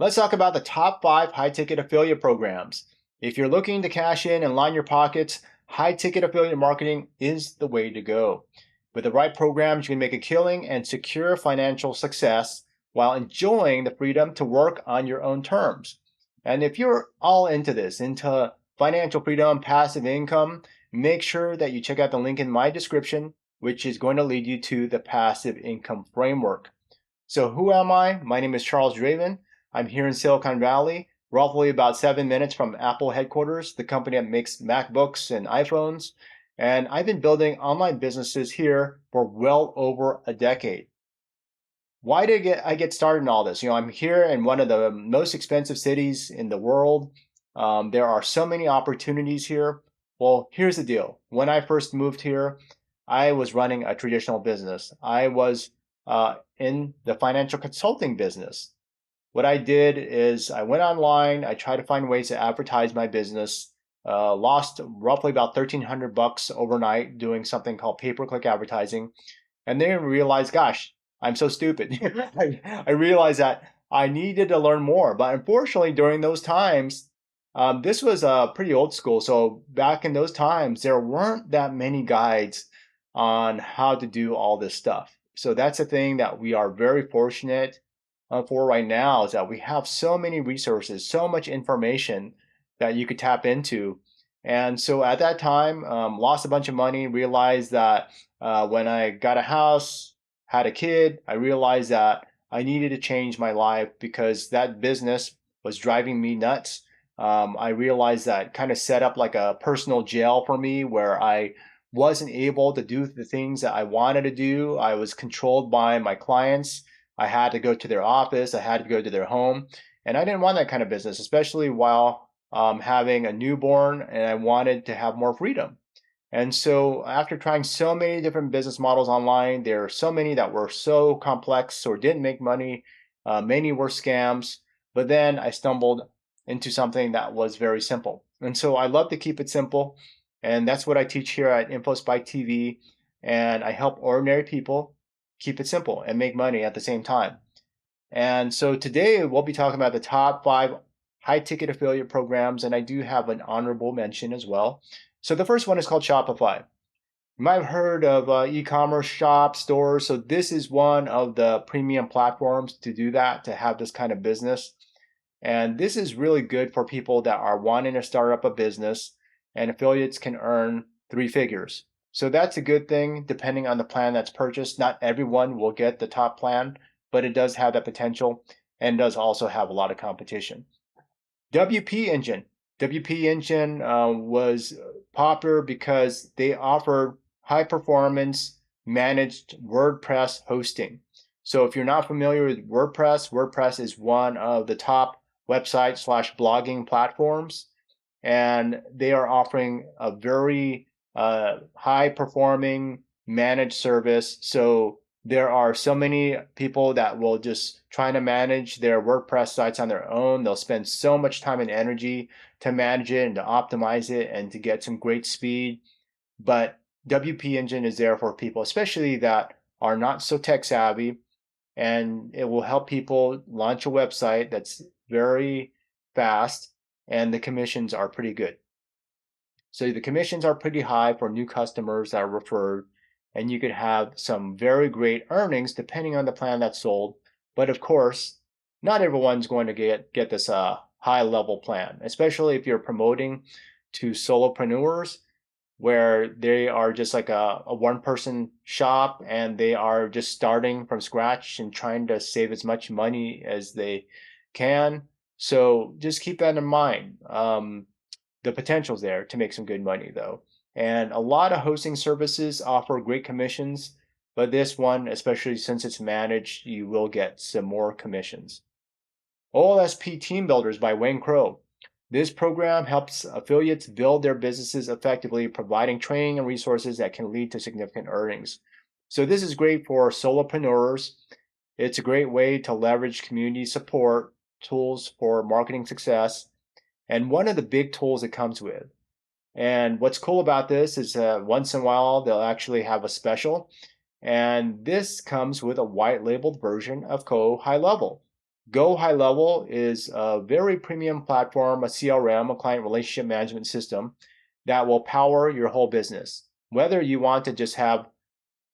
Let's talk about the top 5 high-ticket affiliate programs. If you're looking to cash in and line your pockets, high-ticket affiliate marketing is the way to go. With the right programs, you can make a killing and secure financial success while enjoying the freedom to work on your own terms. And if you're all into this, into financial freedom, passive income, make sure that you check out the link in my description, which is going to lead you to the passive income framework. So who am I? My name is Charles Draven. I'm here in Silicon Valley, roughly about 7 minutes from Apple headquarters, the company that makes MacBooks and iPhones. And I've been building online businesses here for well over a decade. Why did I get started in all this? I'm here in one of the most expensive cities in the world. There are so many opportunities here. Well, here's the deal. When I first moved here, I was running a traditional business. I was in the financial consulting business. What I did is I went online, I tried to find ways to advertise my business, lost roughly about $1,300 overnight doing something called pay-per-click advertising, and then realized, gosh, I'm so stupid. I realized that I needed to learn more, but unfortunately during those times, this was pretty old school. So back in those times, there weren't that many guides on how to do all this stuff. So that's a thing that we are very fortunate for right now, is that we have so many resources, so much information that you could tap into. And so at that time, lost a bunch of money, realized that when I got a house, had a kid, I realized that I needed to change my life because that business was driving me nuts. I realized that kind of set up like a personal jail for me where I wasn't able to do the things that I wanted to do. I was controlled by my clients. I had to go to their office. I had to go to their home. And I didn't want that kind of business, especially while having a newborn, and I wanted to have more freedom. And so after trying so many different business models online, there are so many that were so complex or didn't make money. Many were scams. But then I stumbled into something that was very simple. And so I love to keep it simple. And that's what I teach here at InfoSpike TV. And I help ordinary people keep it simple and make money at the same time. And so today we'll be talking about the top 5 high ticket affiliate programs, and I do have an honorable mention as well. So the first one is called Shopify. You might have heard of e-commerce shop stores. So this is one of the premium platforms to do that, to have this kind of business. And this is really good for people that are wanting to start up a business, and affiliates can earn 3 figures. So that's a good thing depending on the plan that's purchased. Not everyone will get the top plan, but it does have that potential and does also have a lot of competition. WP Engine. WP Engine was popular because they offered high performance managed WordPress hosting. So if you're not familiar with WordPress, WordPress is one of the top website/blogging platforms, and they are offering a very high performing managed service. So there are so many people that will just try to manage their WordPress sites on their own. They'll spend so much time and energy to manage it and to optimize it and to get some great speed. But WP Engine is there for people, especially that are not so tech savvy, and it will help people launch a website that's very fast, and the commissions are pretty good. So the commissions are pretty high for new customers that are referred, and you could have some very great earnings depending on the plan that's sold. But of course, not everyone's going to get this high level plan, especially if you're promoting to solopreneurs where they are just like a one-person shop and they are just starting from scratch and trying to save as much money as they can. So just keep that in mind. The potential's there to make some good money though. And a lot of hosting services offer great commissions, but this one, especially since it's managed, you will get some more commissions. OLSP Team Builders by Wayne Crow. This program helps affiliates build their businesses effectively, providing training and resources that can lead to significant earnings. So this is great for solopreneurs. It's a great way to leverage community support tools for marketing success, and one of the big tools it comes with. And what's cool about this is once in a while they'll actually have a special, and this comes with a white labeled version of Co High Level. Go High Level is a very premium platform, a CRM, a client relationship management system that will power your whole business. Whether you want to just have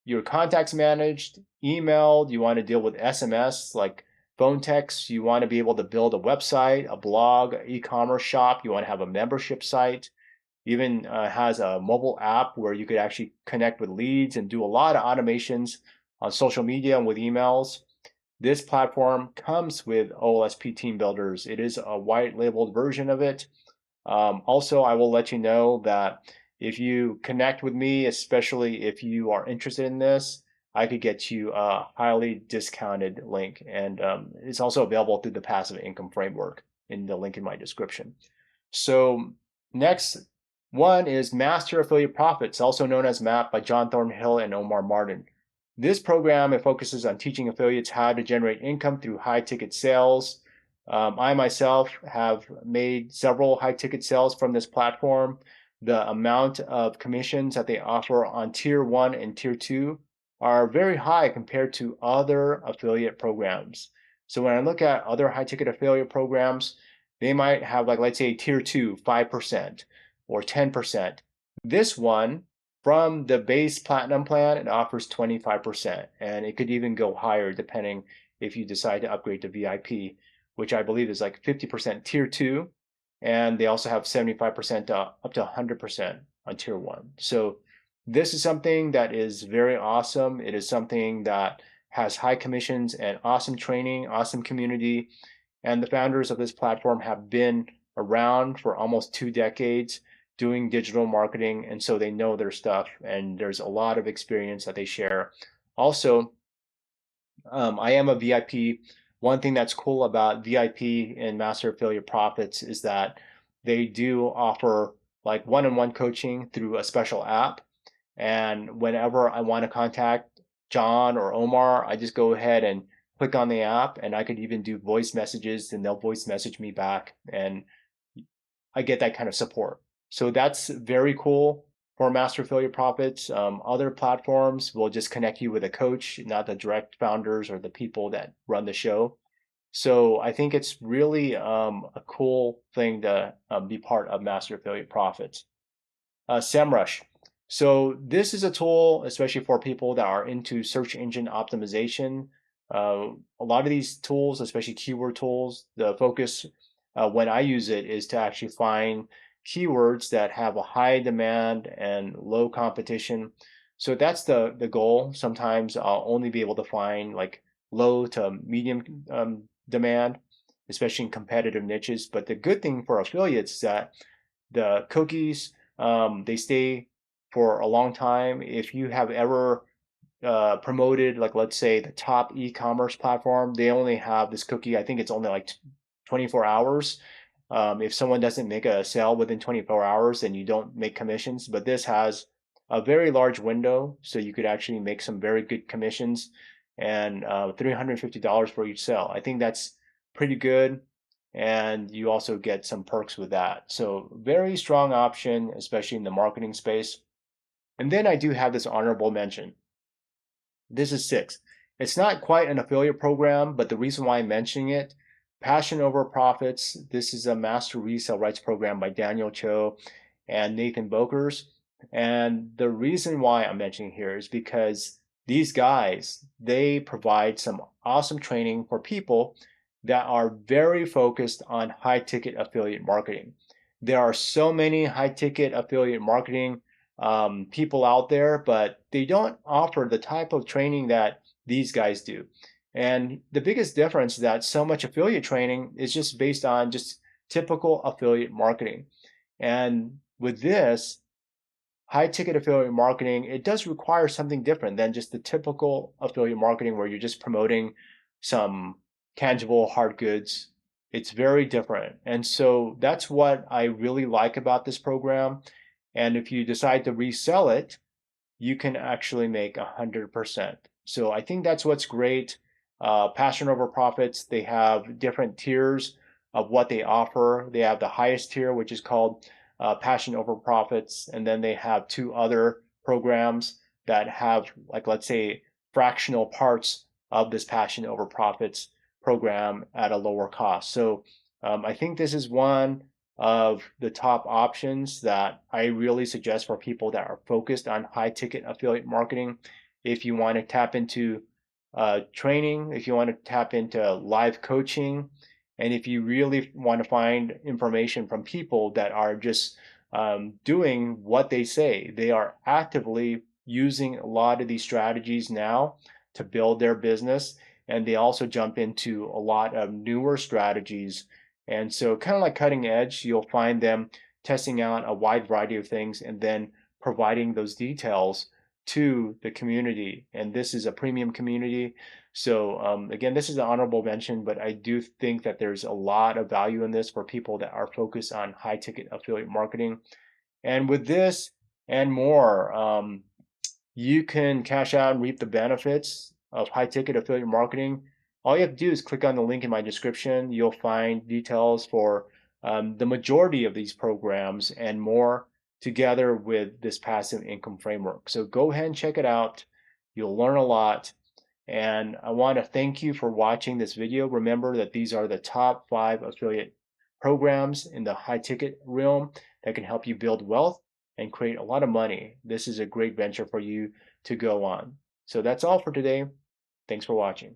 your contacts managed, emailed, you want to deal with SMS like phone texts, you want to be able to build a website, a blog, e-commerce shop, you want to have a membership site, even has a mobile app where you could actually connect with leads and do a lot of automations on social media and with emails. This platform comes with OLSP team builders. It is a white labeled version of it. Also, I will let you know that if you connect with me, especially if you are interested in this, I could get you a highly discounted link. And it's also available through the passive income framework in the link in my description. So next one is Master Affiliate Profits, also known as MAP by John Thornhill and Omar Martin. This program, it focuses on teaching affiliates how to generate income through high ticket sales. I myself have made several high ticket sales from this platform. The amount of commissions that they offer on tier 1 and tier 2 are very high compared to other affiliate programs. So when I look at other high ticket affiliate programs, they might have, like, let's say tier 2, 5% or 10%. This one, from the base platinum plan, it offers 25%, and it could even go higher depending if you decide to upgrade to VIP, which I believe is like 50% tier 2, and they also have 75% up to 100% on tier 1. So this is something that is very awesome. It is something that has high commissions and awesome training, awesome community, and the founders of this platform have been around for almost 2 decades doing digital marketing, and so they know their stuff, and there's a lot of experience that they share. Also, I am a VIP. One thing that's cool about VIP and Master Affiliate Profits is that they do offer like one-on-one coaching through a special app. And whenever I want to contact John or Omar, I just go ahead and click on the app, and I could even do voice messages, and they'll voice message me back, and I get that kind of support. So that's very cool for Master Affiliate Profits. Other platforms will just connect you with a coach, not the direct founders or the people that run the show. So I think it's really a cool thing to be part of Master Affiliate Profits. Semrush. So this is a tool, especially for people that are into search engine optimization. A lot of these tools, especially keyword tools, the focus when I use it is to actually find keywords that have a high demand and low competition. So that's the goal. Sometimes I'll only be able to find like low to medium demand, especially in competitive niches. But the good thing for affiliates is that the cookies, they stay for a long time. If you have ever promoted, like, let's say the top e-commerce platform, they only have this cookie. I think it's only like 24 hours. If someone doesn't make a sale within 24 hours, then you don't make commissions. But this has a very large window, so you could actually make some very good commissions, and $350 for each sale. I think that's pretty good, and you also get some perks with that. So very strong option, especially in the marketing space. And then I do have this honorable mention. This is 6. It's not quite an affiliate program, but the reason why I'm mentioning it, Passion Over Profits. This is a master resale rights program by Daniel Cho and Nathan Bokers. And the reason why I'm mentioning here is because these guys, they provide some awesome training for people that are very focused on high ticket affiliate marketing. There are so many high ticket affiliate marketing people out there, but they don't offer the type of training that these guys do. And the biggest difference is that so much affiliate training is just based on just typical affiliate marketing. And with this, high ticket affiliate marketing, it does require something different than just the typical affiliate marketing where you're just promoting some tangible hard goods. It's very different. And so that's what I really like about this program. And if you decide to resell it, you can actually make 100%. So I think that's what's great. Passion Over Profits, they have different tiers of what they offer. They have the highest tier, which is called Passion Over Profits, and then they have 2 other programs that have, like, let's say, fractional parts of this Passion Over Profits program at a lower cost. So I think this is one of the top options that I really suggest for people that are focused on high ticket affiliate marketing. If you want to tap into training, if you want to tap into live coaching, and if you really want to find information from people that are just doing what they say, they are actively using a lot of these strategies now to build their business, and they also jump into a lot of newer strategies. And so, kind of like cutting edge, you'll find them testing out a wide variety of things and then providing those details to the community. And this is a premium community. So again, this is an honorable mention, but I do think that there's a lot of value in this for people that are focused on high ticket affiliate marketing. And with this and more, you can cash out and reap the benefits of high ticket affiliate marketing. All you have to do is click on the link in my description. You'll find details for the majority of these programs and more together with this passive income framework. So go ahead and check it out. You'll learn a lot. And I want to thank you for watching this video. Remember that these are the top 5 affiliate programs in the high ticket realm that can help you build wealth and create a lot of money. This is a great venture for you to go on. So that's all for today. Thanks for watching.